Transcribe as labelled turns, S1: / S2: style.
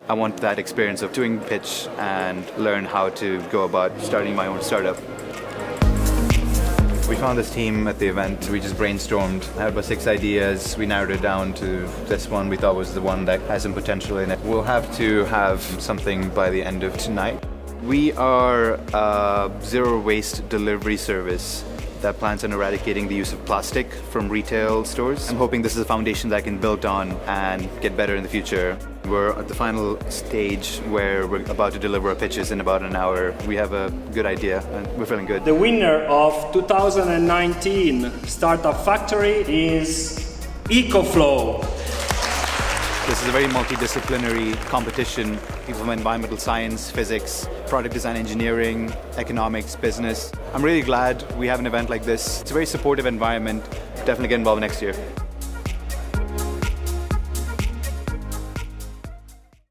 S1: I want that experience of doing pitch and learn how to go about starting my own startup. We found this team at the event. We just brainstormed. I had about 6 ideas. We narrowed it down to this one we thought was the one that has some potential in it. We'll have to have something by the end of tonight. We are a zero waste delivery service that plans on eradicating the use of plastic from retail stores. I'm hoping this is a foundation that I can build on and get better in the future. We're at the final stage where we're about to deliver our pitches in about an hour. We have a good idea and we're feeling good.
S2: The winner of 2019 Startup Factory is EcoFlow.
S1: This is a very multidisciplinary competition. People from environmental science, physics, product design engineering, economics, business. I'm really glad we have an event like this. It's a very supportive environment. Definitely get involved next year.